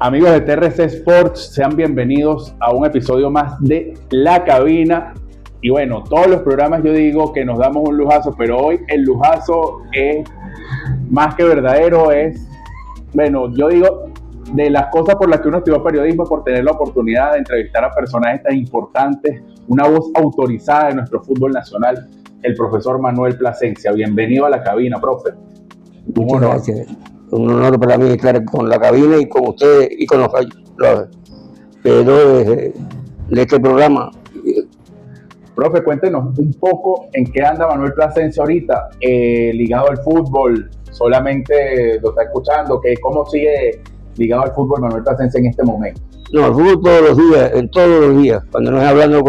Amigos de TRC Sports, sean bienvenidos a un episodio más de La Cabina. Y bueno, todos los programas yo digo que nos damos un lujazo, pero hoy el lujazo es más que verdadero, bueno, yo digo, de las cosas por las que uno estudió periodismo, por tener la oportunidad de entrevistar a personajes tan importantes, una voz autorizada de nuestro fútbol nacional, el profesor Manuel Plasencia. Bienvenido a La Cabina, profe. Muchas gracias. Un honor para mí estar con La Cabina y con ustedes y con los veedores de este programa. Profe, cuéntenos un poco en qué anda Manuel Plasencia ahorita, ligado al fútbol. Solamente lo está escuchando, ¿cómo sigue ligado al fútbol Manuel Plasencia en este momento? No, el fútbol todos los días, cuando nos hablando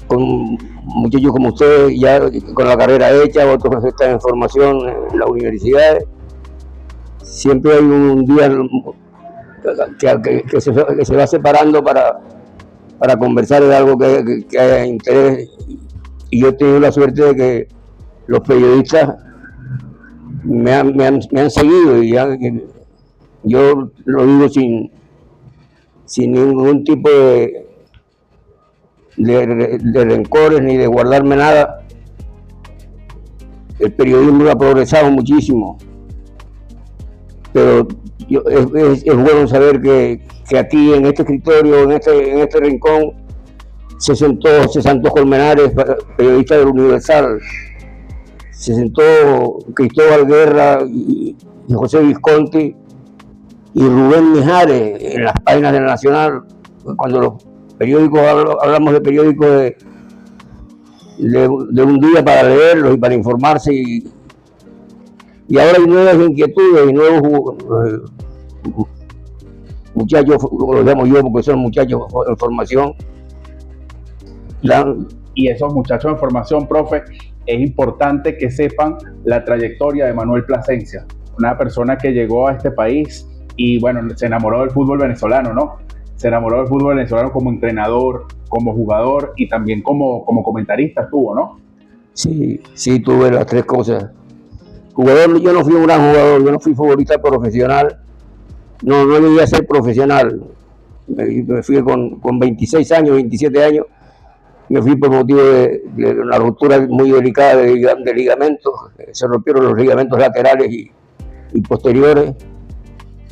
con muchachos como ustedes, ya con la carrera hecha, otros que están en formación en las universidades, siempre hay un día que se va separando para conversar de algo que haya interés, y yo he tenido la suerte de que los periodistas me han seguido, y yo lo digo sin ningún tipo de rencores ni de guardarme nada. El periodismo ha progresado muchísimo, pero es bueno saber que aquí en este escritorio, en este rincón, se sentó Santos Colmenares, periodista del Universal, se sentó Cristóbal Guerra y José Visconti y Rubén Mijares en las páginas del Nacional. Cuando los periódicos, hablamos de periódicos de un día para leerlos y para informarse, y ahora hay nuevas inquietudes y nuevos muchachos, los llamo yo porque son muchachos en formación. Y esos muchachos en formación, profe, es importante que sepan la trayectoria de Manuel Plasencia, una persona que llegó a este país y bueno, se enamoró del fútbol venezolano, ¿no? Se enamoró del fútbol venezolano como entrenador, como jugador y también como comentarista estuvo, ¿no? Sí, tuve las tres cosas. Jugador, yo no fui un gran jugador, yo no fui futbolista profesional, no llegué a ser profesional. Me fui con 26 años, 27 años, me fui por motivo de una ruptura muy delicada de ligamentos. Se rompieron los ligamentos laterales y posteriores,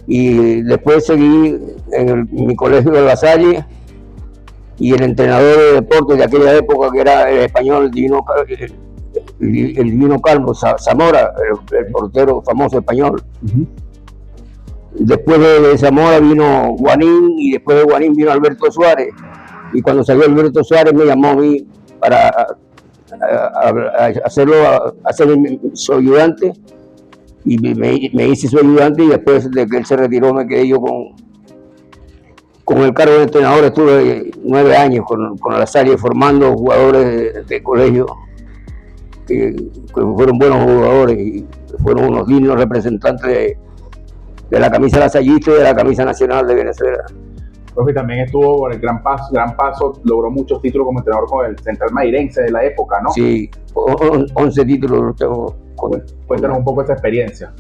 y después seguí en mi colegio de La Salle, y el entrenador de deportes de aquella época, que era el español el Divino Calvo Zamora, el portero famoso español. Uh-huh. Después de Zamora vino Guanín, y después de Guanín vino Alberto Suárez, y cuando salió Alberto Suárez me llamó a mí para hacer su ayudante, y me hice su ayudante, y después de que él se retiró me quedé yo con el cargo de entrenador. Estuve 9 años con La Salle formando jugadores de colegio que fueron buenos jugadores y fueron unos dignos representantes de la camisa lasallista y de la camisa nacional de Venezuela. Profe, también estuvo por el gran paso, logró muchos títulos como entrenador con el Central Mairense de la época, ¿no? Sí, 11 títulos los tengo. Cuéntanos un poco esa experiencia.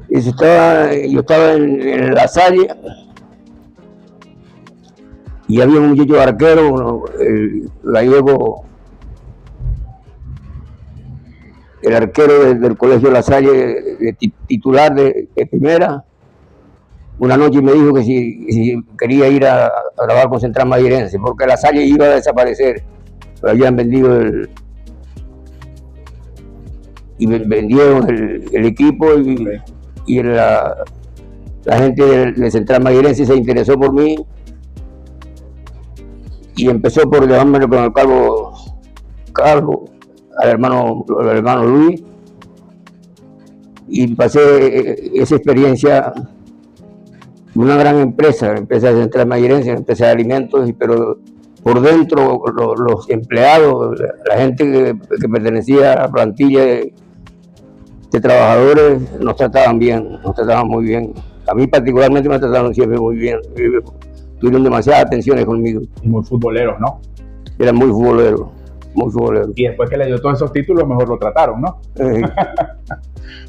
Yo estaba en La Salle, y había un muchacho arquero, el gallego, el arquero del colegio La Salle, titular de primera. Una noche me dijo que si quería ir a grabar con Central Mairense, porque La Salle iba a desaparecer. Lo habían vendido vendieron el equipo, y la gente de Central Mairense se interesó por mí, y empezó por llamarme con el Carlos, al hermano Luis, y pasé esa experiencia en una gran empresa de Central Mairense, empresa de alimentos, pero por dentro los empleados, la gente que pertenecía a la plantilla de trabajadores, nos trataban muy bien. A mí particularmente me trataron siempre muy bien, tuvieron demasiadas atenciones conmigo. Y muy futboleros, ¿no? Eran muy futboleros. muy futbolero. Y después que le dio todos esos títulos, mejor lo trataron, ¿no?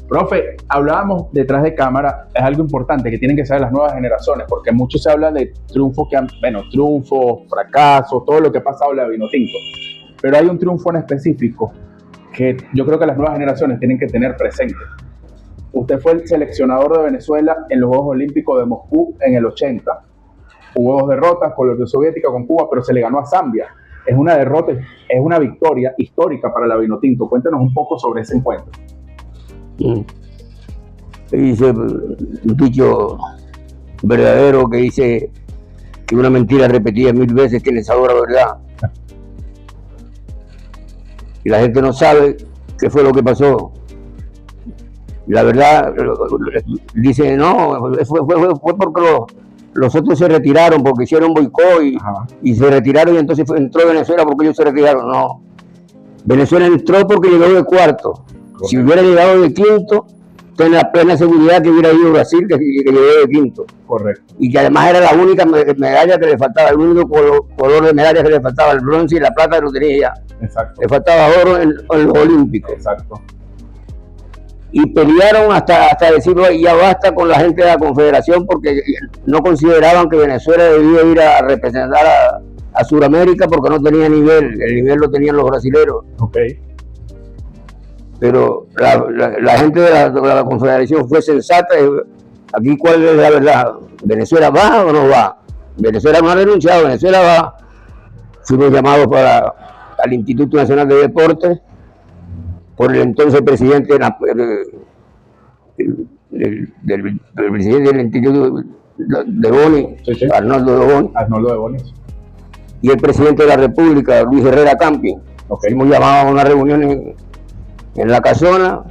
Profe, hablábamos detrás de cámara, es algo importante que tienen que saber las nuevas generaciones, porque mucho se habla de triunfos triunfos, fracasos, todo lo que ha pasado en la Vinotinto. Pero hay un triunfo en específico que yo creo que las nuevas generaciones tienen que tener presente. Usted fue el seleccionador de Venezuela en los Juegos Olímpicos de Moscú en el 80. Hubo 2 derrotas con la Unión Soviética, con Cuba, pero se le ganó a Zambia. Es una derrota, es una victoria histórica para la Vinotinto. Cuéntenos un poco sobre ese encuentro. Dice un dicho verdadero que dice que una mentira repetida 1000 veces tiene sabor a verdad. Y la gente no sabe qué fue lo que pasó. La verdad, dice, no, fue porque los otros se retiraron, porque hicieron boicot y se retiraron, y entonces entró Venezuela porque ellos se retiraron. No, Venezuela entró porque llegó de cuarto. Correcto. Si hubiera llegado de quinto, ten la plena seguridad que hubiera ido Brasil, que llegó de quinto. Correcto. Y que además era la única medalla que le faltaba, el único color de medalla que le faltaba, el bronce y la plata lo tenía ya. Exacto. Le faltaba oro en los Olímpicos. Exacto. Y pelearon hasta decir, ya basta con la gente de la Confederación, porque no consideraban que Venezuela debía ir a representar a Sudamérica porque no tenía nivel, el nivel lo tenían los brasileños. Okay. Pero la gente de la Confederación fue sensata. Aquí, ¿cuál es la verdad? ¿Venezuela va o no va? Venezuela no ha renunciado, Venezuela va. Fuimos llamados al Instituto Nacional de Deportes por el entonces presidente del presidente del Instituto de Boni, sí. Arnoldo de Boni, y el presidente de la República, Luis Herrera Camping. Okay. Fuimos llamados a una reunión en la casona,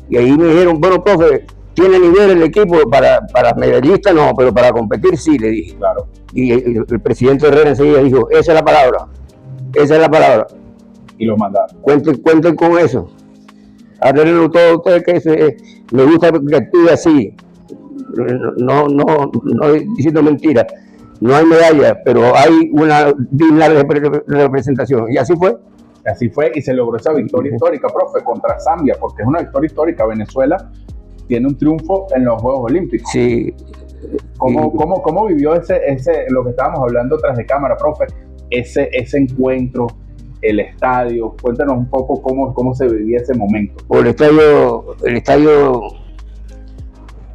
y ahí me dijeron, bueno, profe, ¿tiene nivel el equipo para medallistas? No, pero para competir sí, le dije. Claro. Y el presidente Herrera enseguida dijo, esa es la palabra. Y lo mandaron. Cuenten con eso. Arreglenlo todo ustedes, que me gusta que actúe así. No diciendo mentiras. No hay medalla, pero hay una digna representación. Y así fue. Así fue, y se logró esa victoria histórica, profe, contra Zambia, porque es una victoria histórica. Venezuela tiene un triunfo en los Juegos Olímpicos. Sí. ¿Cómo vivió ese lo que estábamos hablando tras de cámara, profe? Ese encuentro, el estadio. Cuéntanos un poco cómo se vivía ese momento. El estadio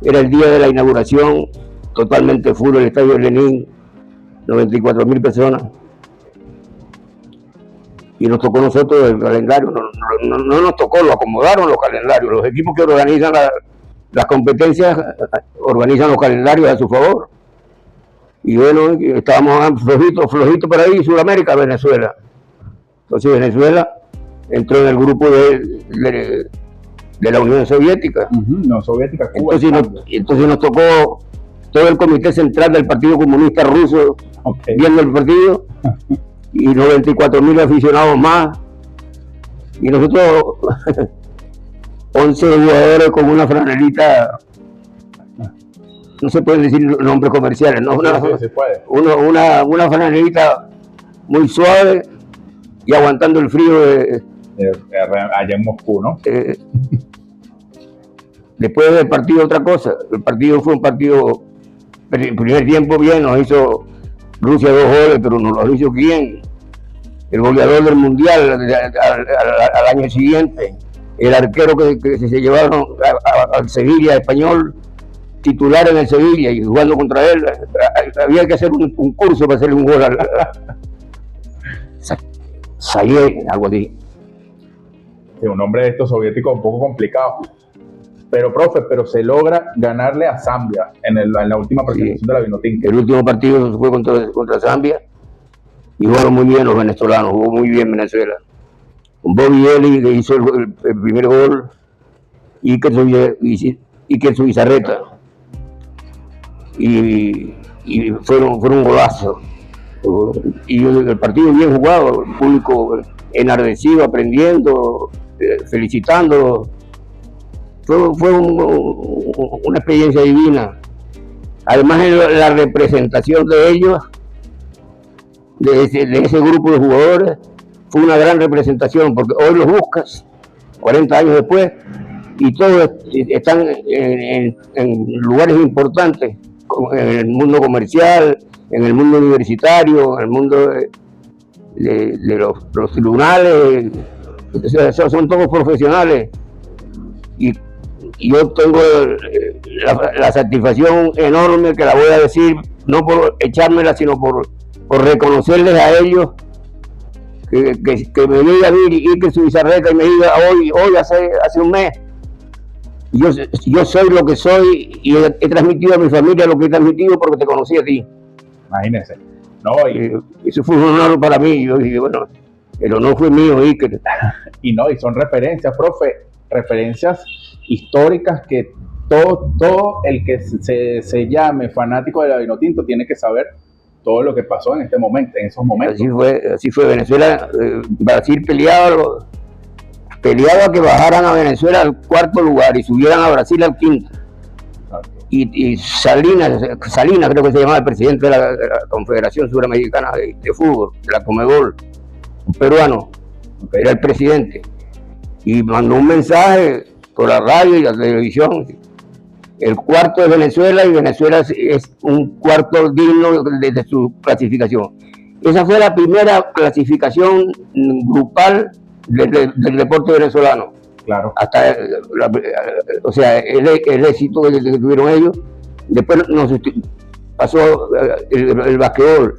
era el día de la inauguración, totalmente full, el estadio Lenin, 94.000 personas. Y nos tocó nosotros el calendario, no nos tocó, lo acomodaron los calendarios. Los equipos que organizan las competencias organizan los calendarios a su favor. Y bueno, estábamos flojitos por ahí, Sudamérica, Venezuela. Entonces Venezuela entró en el grupo de la Unión Soviética. Unión Soviética, Cuba. Entonces nos tocó todo el comité central del Partido Comunista Ruso, okay, viendo el partido, y 94.000 aficionados más. Y nosotros 11 jugadores con una franelita, no se pueden decir nombres comerciales, ¿no? Se puede. Una franelita muy suave y aguantando el frío allá en Moscú, ¿no? Después del partido, otra cosa. El partido fue un partido, el primer tiempo bien, nos hizo Rusia 2 goles, pero nos los hizo bien. El goleador del Mundial al año siguiente, el arquero que se llevaron al Sevilla, español, titular en el Sevilla y jugando contra él, había que hacer un curso para hacerle un gol al Sayé, algo así. Sí, un nombre de estos soviéticos un poco complicado. Pero, profe, se logra ganarle a Zambia en la última presentación de la Vinotinto. El último partido fue contra Zambia y jugaron muy bien los venezolanos, jugó muy bien Venezuela. Un Bobby Eli que hizo el primer gol, y que su Bizarreta. Y fueron un golazo. Y el partido bien jugado, el público enardecido, aprendiendo, felicitando. Fue una experiencia divina. Además, la representación de ellos, de ese grupo de jugadores, fue una gran representación, porque hoy los buscas, 40 años después, y todos están en lugares importantes, en el mundo comercial, en el mundo universitario, en el mundo de los tribunales, son todos profesionales. Y yo tengo la satisfacción enorme, que la voy a decir, no por echármela, sino por reconocerles a ellos, que me diga a mí Iker Zubizarreta y me diga hoy hace un mes, yo soy lo que soy y he transmitido a mi familia lo que he transmitido porque te conocí a ti. Imagínense. No, eso fue un honor para mí. Yo dije, bueno, el honor fue mío, Iker. Y son referencias, profe, referencias históricas que todo el que se llame fanático de la Vinotinto tiene que saber todo lo que pasó en esos momentos. Así fue. Venezuela, Brasil peleaba que bajaran a Venezuela al cuarto lugar y subieran a Brasil al quinto. Y Salinas creo que se llamaba el presidente de la Confederación Suramericana de Fútbol, de la Comebol, un peruano, era el presidente, y mandó un mensaje por la radio y la televisión: el cuarto de Venezuela, y Venezuela es un cuarto digno de su clasificación. Esa fue la primera clasificación grupal del deporte venezolano. Claro. Hasta el éxito que tuvieron ellos. Después pasó el basquetbol.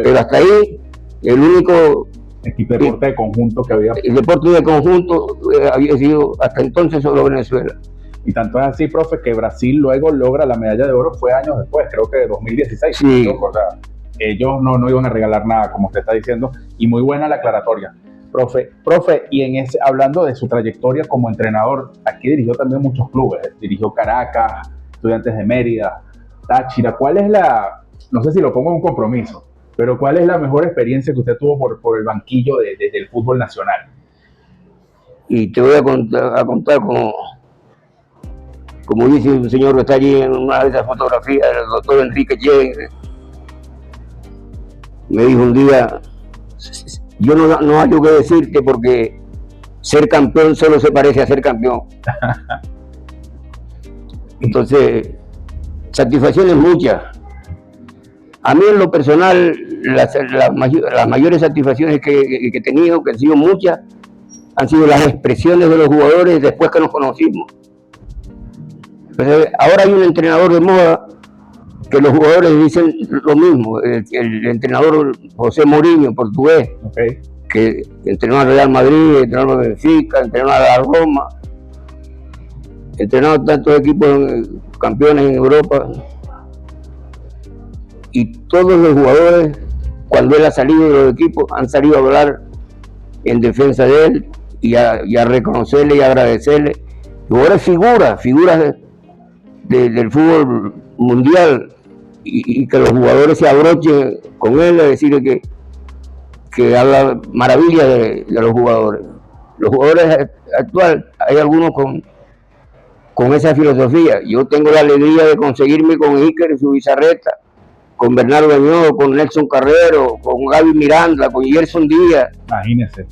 Pero hasta ahí, el único deporte de conjunto que había. El deporte de conjunto había sido hasta entonces solo Venezuela. Y tanto es así, profe, que Brasil luego logra la medalla de oro, fue años después, creo que de 2016. Sí. O sea, ellos no iban a regalar nada, como usted está diciendo, y muy buena la aclaratoria. Profe, y hablando de su trayectoria como entrenador, aquí dirigió también muchos clubes, dirigió Caracas, Estudiantes de Mérida, Táchira. ¿Cuál es no sé si lo pongo en un compromiso, pero cuál es la mejor experiencia que usted tuvo por el banquillo del fútbol nacional? Y te voy a contar como dice un señor que está allí en una de esas fotografías, el doctor Enrique Che, me dijo un día: yo no hay que decirte, porque ser campeón solo se parece a ser campeón. Entonces, satisfacciones muchas. A mí en lo personal, las mayores satisfacciones que he tenido, que han sido muchas, han sido las expresiones de los jugadores después que nos conocimos. Entonces, ahora hay un entrenador de moda que los jugadores dicen lo mismo, el entrenador José Mourinho, portugués, que entrenó al Real Madrid, entrenó al Benfica, entrenó a la Roma, entrenó a tantos equipos campeones en Europa, y todos los jugadores, cuando él ha salido de los equipos, han salido a hablar en defensa de él y a reconocerle y agradecerle. Jugadores figuras del fútbol mundial, y que los jugadores se abrochen con él a decirle que habla maravilla de los jugadores. Los jugadores actuales, hay algunos con esa filosofía. Yo tengo la alegría de conseguirme con Iker Zubizarreta, con Bernardo Beñó, con Nelson Carrero, con Gaby Miranda, con Gerson Díaz. Imagínese.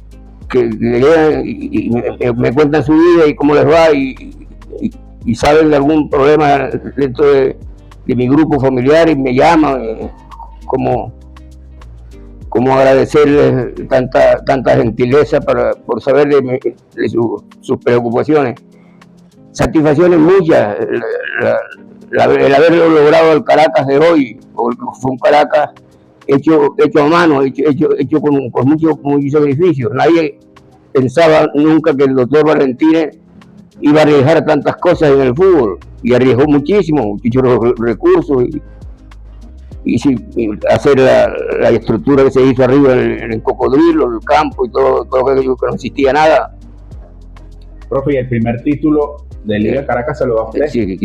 Que llegan y me cuentan su vida y cómo les va, y saben de algún problema dentro de mi grupo familiar, y me llaman como agradecerles tanta gentileza por saber de sus preocupaciones. Satisfacciones muchas, el haberlo logrado el Caracas de hoy, fue un Caracas hecho a mano, hecho con mucho sacrificio. Nadie pensaba nunca que el doctor Valentines iba a arriesgar tantas cosas en el fútbol, y arriesgó muchísimo, muchos recursos, y hacer la estructura que se hizo arriba en el Cocodrilo, el campo y todo aquello, que no existía nada. Profe, ¿y el primer título de Liga Caracas se lo da a usted? Sí,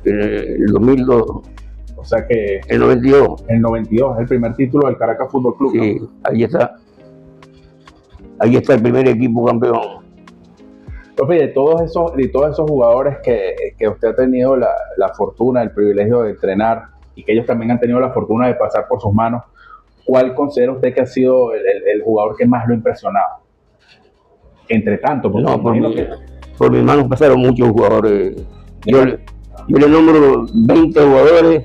en el 2002. O sea que... El 92. El 92 es el primer título del Caracas Fútbol Club. Sí, ¿no? Ahí está el primer equipo campeón. Profe, de todos esos jugadores que usted ha tenido la fortuna, el privilegio de entrenar, y que ellos también han tenido la fortuna de pasar por sus manos, ¿cuál considera usted que ha sido el jugador que más lo ha impresionado? Entre tanto, porque no, por mis manos pasaron muchos jugadores. Yo le nombro 20 jugadores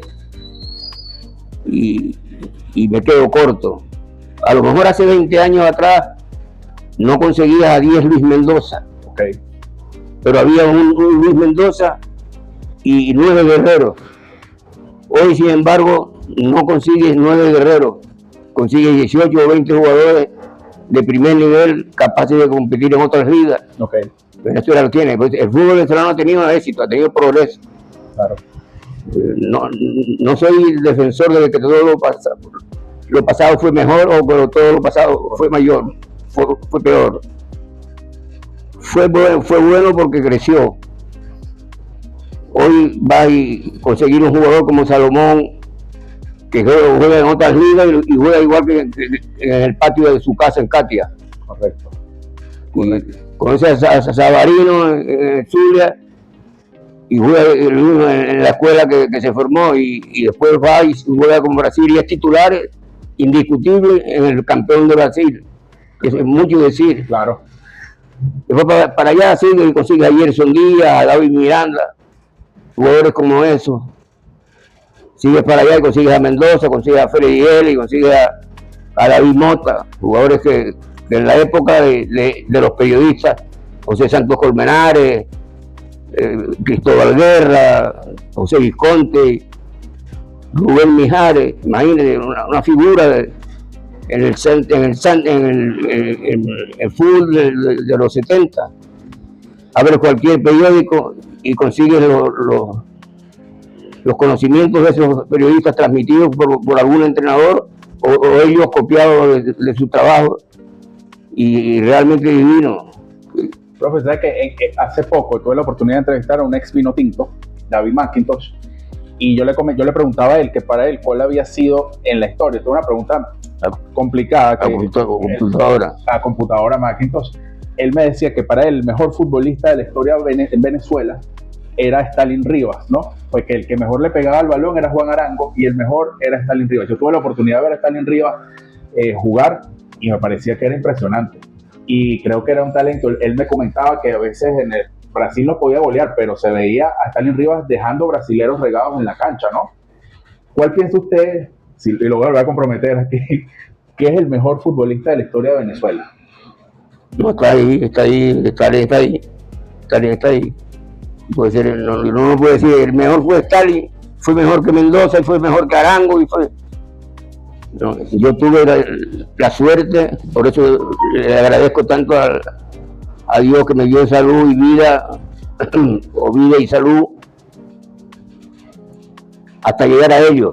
y me quedo corto. A lo mejor hace 20 años atrás no conseguía a 10 Luis Mendoza. Okay. Pero había un Luis Mendoza y 9 guerreros. Hoy, sin embargo, no consigues 9 guerreros, consigues 18 o 20 jugadores de primer nivel capaces de competir en otras ligas. Okay. Venezuela lo tiene. El fútbol venezolano ha tenido éxito, ha tenido progreso. Claro. No soy defensor de que todo lo pasado fue mejor o que todo lo pasado fue mayor, fue peor. Fue bueno porque creció. Hoy va a conseguir un jugador como Salomón, que juega en otras ligas y juega igual que en el patio de su casa en Katia. Correcto. Conoce a Sabarino en Zulia y juega en la escuela que se formó y después va y juega con Brasil y es titular indiscutible en el campeón de Brasil. Es mucho decir. Claro. Después para allá sigue y consigue a Gerson Díaz, a David Miranda, jugadores como esos. Sigues para allá y consigues a Mendoza, consigues a Freddy L y consigues a David Mota, jugadores que en la época de los periodistas, José Santos Colmenares, Cristóbal Guerra, José Visconti, Rubén Mijares, imagínate, una figura en el fútbol de los 70. Abre cualquier periódico y consigue los conocimientos de esos periodistas transmitidos por algún entrenador o ellos copiados de su trabajo y realmente divino. Profe, ¿sabes que hace poco tuve la oportunidad de entrevistar a un ex vino tinto, David McIntosh, y yo le preguntaba a él que para él cuál había sido en la historia. Tuve una pregunta complicada. A computadora Macintosh. Él me decía que para él el mejor futbolista de la historia en Venezuela era Stalin Rivas, ¿no? Pues que el que mejor le pegaba al balón era Juan Arango y el mejor era Stalin Rivas. Yo tuve la oportunidad de ver a Stalin Rivas jugar y me parecía que era impresionante. Y creo que era un talento. Él me comentaba que a veces en el Brasil no podía golear, pero se veía a Stalin Rivas dejando brasileros regados en la cancha, ¿no? ¿Cuál piensa usted, y lo voy a comprometer aquí, que es el mejor futbolista de la historia de Venezuela? No, está ahí. Puede ser, no puede decir, el mejor fue Stalin, fue mejor que Mendoza, y fue mejor que Arango, No, yo tuve la suerte, por eso le agradezco tanto a Dios que me dio salud y vida, o vida y salud, hasta llegar a ellos.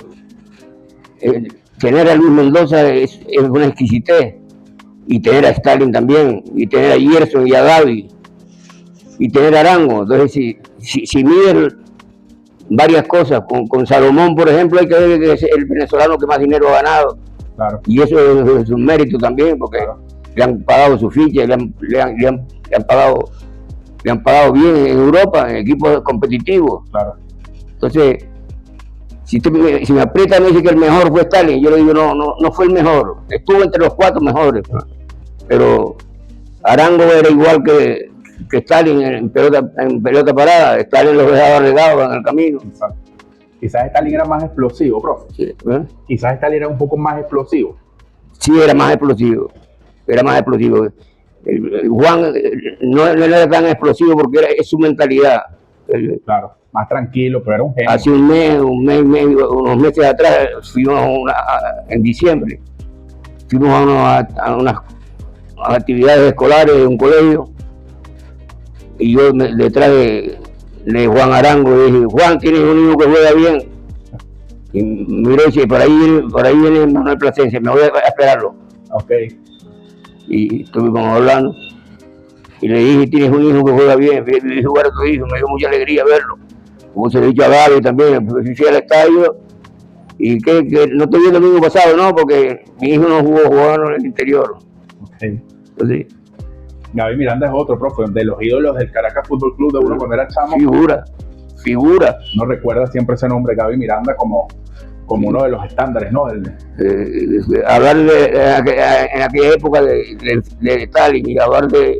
Tener a Luis Mendoza es una exquisitez, y tener a Stalin también, y tener a Gerson y a David, y tener a Arango. Entonces, si miden varias cosas, con Salomón, por ejemplo, hay que ver que es el venezolano que más dinero ha ganado. Claro. Y eso es un mérito también, porque le han pagado su ficha, le han pagado bien en Europa, en equipos competitivos. Claro. Entonces, si me aprieta me dice que el mejor fue Stalin, yo le digo, no fue el mejor, estuvo entre los 4 mejores, pero Arango era igual que Stalin en pelota parada. Stalin los dejaba regados en el camino. Exacto. Quizás Stalin era más explosivo, profe. Sí, Quizás Stalin era un poco más explosivo. Sí, era más explosivo. Juan no era tan explosivo porque es su mentalidad. Claro, más tranquilo, pero era un genio. Hace un mes y medio, unos meses atrás, fuimos en diciembre, fuimos a unas actividades escolares de un colegio, y yo detrás de Juan Arango le dije, Juan, tienes un hijo que juega bien. Y miró y dice, por ahí viene Manuel Plasencia, me voy a esperarlo. Ok. Y estuvimos hablando. Y le dije, tienes un hijo que juega bien, vi jugar a tu hijo, me dio mucha alegría verlo. Como se lo he dicho a Gaby también, fui al estadio. Y que no te vi el domingo pasado, no, porque mi hijo no jugó en el interior. Okay. Entonces, Gaby Miranda es otro, profe, de los ídolos del Caracas Fútbol Club de uno cuando era chamo. Figura. No recuerda siempre ese nombre, Gaby Miranda, como como uno de los estándares, ¿no? Hablar en aquella época de Stalin, y hablar de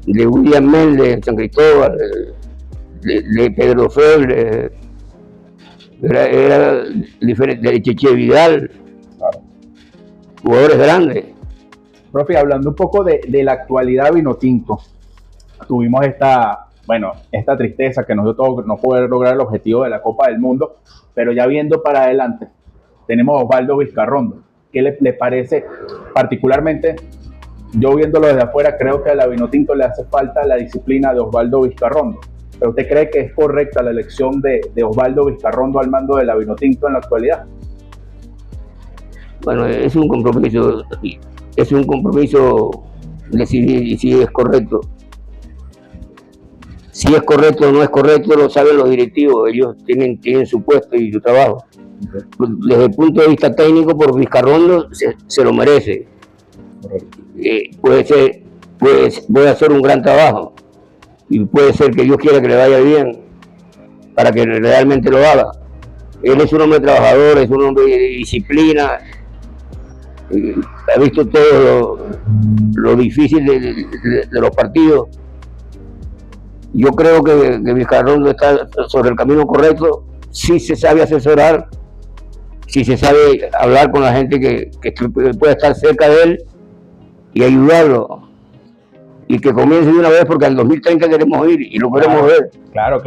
William Méndez, de San Cristóbal, de Pedro Feble, era diferente, de Cheche Vidal, claro. Jugadores grandes. Profe, hablando un poco de la actualidad Vinotinto, tuvimos esta tristeza que nosotros no poder lograr el objetivo de la Copa del Mundo, pero ya viendo para adelante, tenemos a Osvaldo Vizcarrondo. ¿Qué le parece? Particularmente, yo viéndolo desde afuera, creo que a la Vinotinto le hace falta la disciplina de Osvaldo Vizcarrondo. ¿Pero usted cree que es correcta la elección de Osvaldo Vizcarrondo al mando de la Vinotinto en la actualidad? Bueno, es un compromiso decidir si es correcto. Si es correcto o no es correcto lo saben los directivos, ellos tienen su puesto y su trabajo. Desde el punto de vista técnico, por Vizcarrondo se lo merece. Puede hacer un gran trabajo y puede ser que Dios quiera que le vaya bien para que realmente lo haga. Él es un hombre trabajador, es un hombre de disciplina, ha visto todo lo difícil de los partidos. Yo creo que Vizcarrondo está sobre el camino correcto, si se sabe asesorar, si se sabe hablar con la gente que puede estar cerca de él y ayudarlo. Y que comience de una vez, porque al 2030 queremos ir y lo queremos ver. Claro.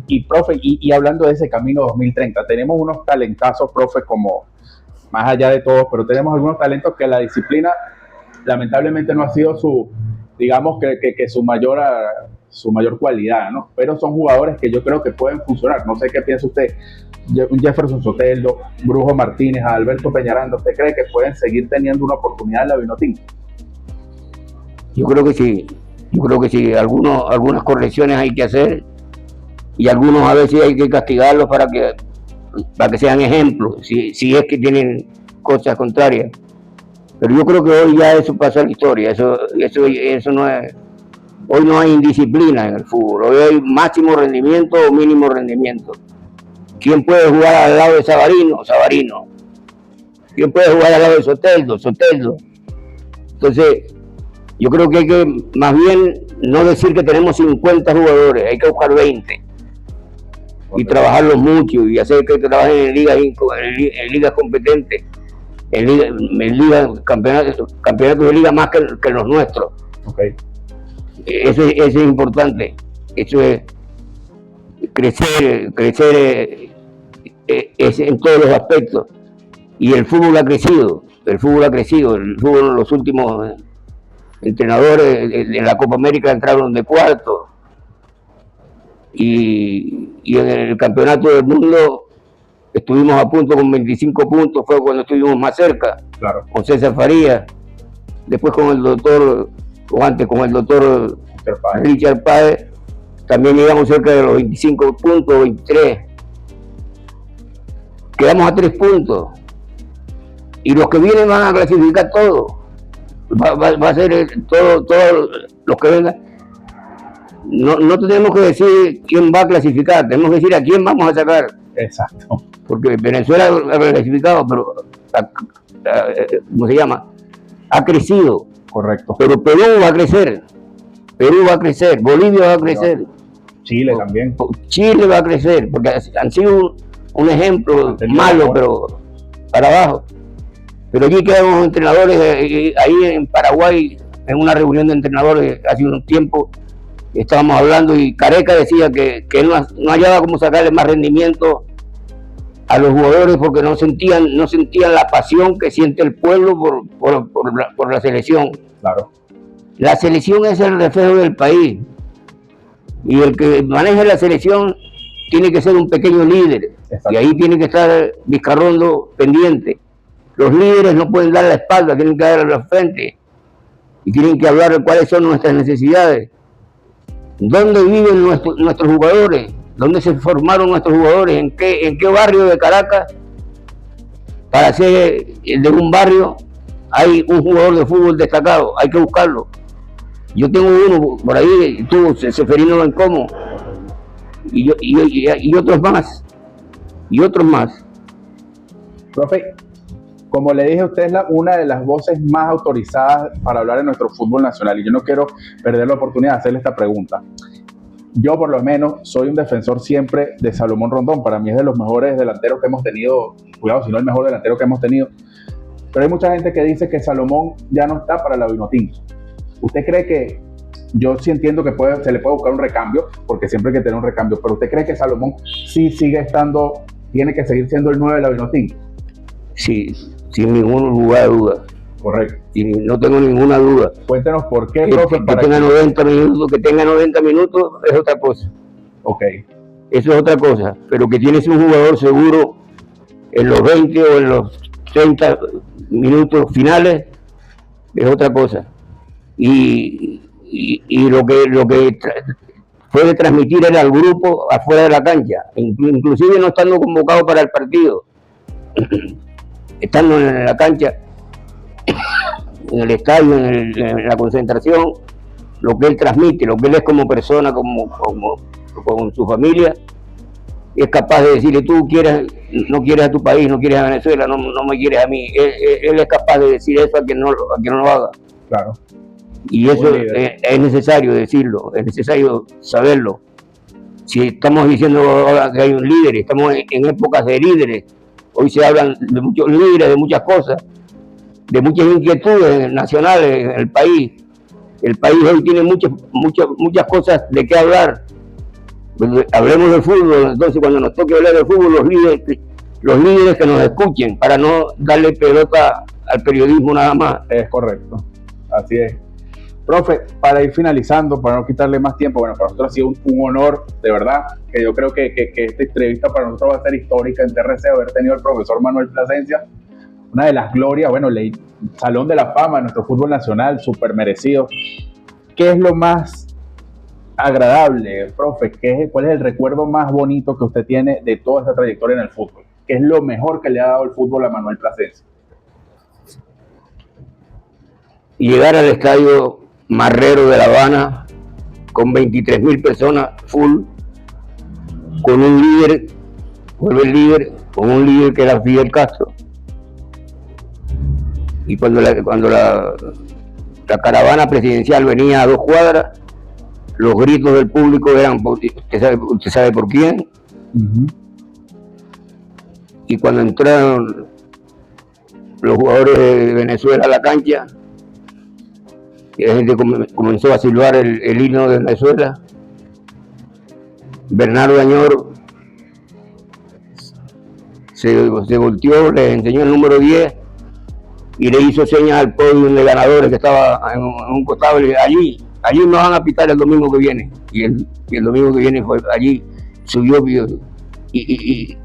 Y profe, y hablando de ese camino 2030, tenemos unos talentazos, profe, como más allá de todos, pero tenemos algunos talentos que la disciplina lamentablemente no ha sido su mayor cualidad, ¿no? Pero son jugadores que yo creo que pueden funcionar. No sé qué piensa usted. Jefferson Soteldo, Brujo Martínez, Alberto Peñaranda, ¿usted cree que pueden seguir teniendo una oportunidad en la Vinotinto? Yo creo que sí. Algunas correcciones hay que hacer y algunos a veces hay que castigarlos para que sean ejemplos, si es que tienen cosas contrarias. Pero yo creo que hoy ya eso pasa a la historia. Eso no es. Hoy no hay indisciplina en el fútbol. Hoy hay máximo rendimiento o mínimo rendimiento. ¿Quién puede jugar al lado de Savarino? Savarino. ¿Quién puede jugar al lado de Soteldo? Soteldo. Entonces, yo creo que hay que, más bien, no decir que tenemos 50 jugadores, hay que buscar 20. Y trabajarlos mucho y hacer que trabajen en ligas competentes, en campeonatos de liga más que los nuestros. Okay. Eso es importante. Eso es crecer en todos los aspectos. Y el fútbol ha crecido. El fútbol, los últimos entrenadores en la Copa América entraron de cuarto. Y en el campeonato del mundo estuvimos a punto con 25 puntos, fue cuando estuvimos más cerca, claro. Con César Farías, después con el doctor Richard Páez, también llegamos cerca de los 25 puntos, 23. Quedamos a 3 puntos. Y los que vienen van a clasificar todo. Va a ser todos los que vengan. No tenemos que decir quién va a clasificar, tenemos que decir a quién vamos a sacar. Exacto. Porque Venezuela ha clasificado, pero ¿cómo se llama? Ha crecido. Correcto. Pero Perú va a crecer, Bolivia va a crecer. Chile también. Chile va a crecer, porque han sido un ejemplo malo, pero para abajo. Pero allí quedamos entrenadores, ahí en Paraguay, en una reunión de entrenadores hace un tiempo, estábamos hablando y Careca decía que él no hallaba cómo sacarle más rendimiento a los jugadores porque no sentían la pasión que siente el pueblo por la selección. Claro. La selección es el reflejo del país y el que maneja la selección tiene que ser un pequeño líder. Exacto. Y ahí tiene que estar Vizcarrondo pendiente. Los líderes no pueden dar la espalda, tienen que dar la frente y tienen que hablar de cuáles son nuestras necesidades. ¿Dónde viven nuestros jugadores? ¿Dónde se formaron nuestros jugadores? ¿En qué barrio de Caracas? Para ser de un barrio hay un jugador de fútbol destacado, hay que buscarlo. Yo tengo uno por ahí, Seferino Bencomo, y otros más. Profe, como le dije, usted es una de las voces más autorizadas para hablar de nuestro fútbol nacional y yo no quiero perder la oportunidad de hacerle esta pregunta. Yo por lo menos soy un defensor siempre de Salomón Rondón. Para mí es de los mejores delanteros que hemos tenido, cuidado, si no el mejor delantero que hemos tenido. Pero hay mucha gente que dice que Salomón ya no está para la Vinotinto. ¿Usted cree que, yo sí entiendo que se le puede buscar un recambio, porque siempre hay que tener un recambio, pero usted cree que Salomón sí sigue estando, tiene que seguir siendo el 9 de la Vinotinto? Sí, sin ningún lugar de duda. Correcto. Y no tengo ninguna duda. Cuéntenos por qué, profe. Que tenga 90 minutos, que tenga 90 minutos es otra cosa. Ok. Eso es otra cosa. Pero que tienes un jugador seguro en los 20 o en los 30 minutos finales es otra cosa. Y lo que puede transmitir era al grupo afuera de la cancha, inclusive no estando convocado para el partido, estando en la cancha, en el estadio, en la concentración, lo que él transmite, lo que él es como persona, con su familia, es capaz de decirle: tú no quieres a tu país, no quieres a Venezuela, no me quieres a mí. Él es capaz de decir eso a quien no lo haga. Claro. Y eso es necesario decirlo, es necesario saberlo. Si estamos diciendo ahora que hay un líder, estamos en épocas de líderes, hoy se hablan de muchos líderes, de muchas cosas, de muchas inquietudes nacionales en el país. El país hoy tiene muchas cosas de qué hablar. Hablemos del fútbol, entonces cuando nos toque hablar del fútbol, los líderes que nos escuchen, para no darle pelota al periodismo nada más. Es correcto, así es. Profe, para ir finalizando, para no quitarle más tiempo, bueno, para nosotros ha sido un honor, de verdad, que yo creo que esta entrevista para nosotros va a ser histórica en TRC, haber tenido al profesor Manuel Plasencia, una de las glorias, bueno, el Salón de la Fama de nuestro fútbol nacional, súper merecido. ¿Qué es lo más agradable, profe? ¿Cuál es el recuerdo más bonito que usted tiene de toda esta trayectoria en el fútbol? ¿Qué es lo mejor que le ha dado el fútbol a Manuel Plasencia? Llegar al estadio Marrero de La Habana con 23.000 personas full, con un líder, con un líder que era Fidel Castro. Y cuando la caravana presidencial venía a 2 cuadras, los gritos del público eran, ¿usted sabe por quién? Uh-huh. Y cuando entraron los jugadores de Venezuela a la cancha, y la gente comenzó a silbar el himno de Venezuela, Bernardo Añor se volteó, le enseñó el número 10 y le hizo señas al podio de ganadores que estaba en un costado. Y allí nos van a pitar el domingo que viene. Y el domingo que viene fue allí, subió y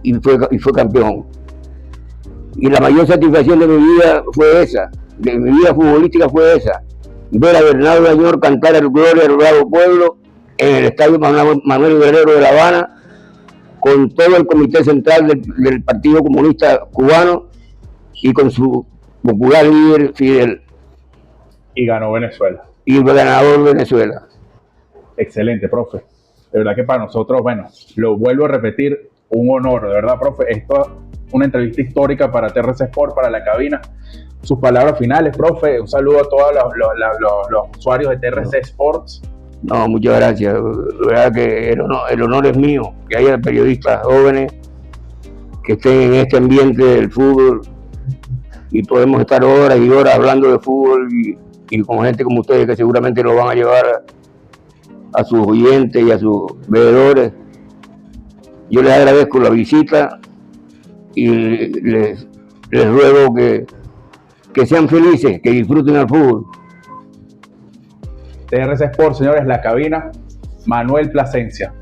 fue campeón. Y la mayor satisfacción de mi vida fue esa, de mi vida futbolística fue esa: ver a Bernardo Añor cantar el Gloria al Bravo Pueblo en el estadio Manuel Guerrero de La Habana, con todo el comité central del Partido Comunista Cubano y con su popular líder Fidel. Y ganó Venezuela. Y el ganador Venezuela. Excelente, profe. De verdad que para nosotros, bueno, lo vuelvo a repetir, un honor, de verdad, profe. Esto es una entrevista histórica para TRC Sport, para La Cabina. Sus palabras finales, profe. Un saludo a todos los usuarios de TRC Sports. No, muchas gracias. La verdad que el honor es mío, que haya periodistas jóvenes que estén en este ambiente del fútbol y podemos estar horas y horas hablando de fútbol y con gente como ustedes que seguramente lo van a llevar a sus oyentes y a sus veedores. Yo les agradezco la visita y les ruego que sean felices, que disfruten el fútbol. TRC Sport, señores, La Cabina, Manuel Plasencia.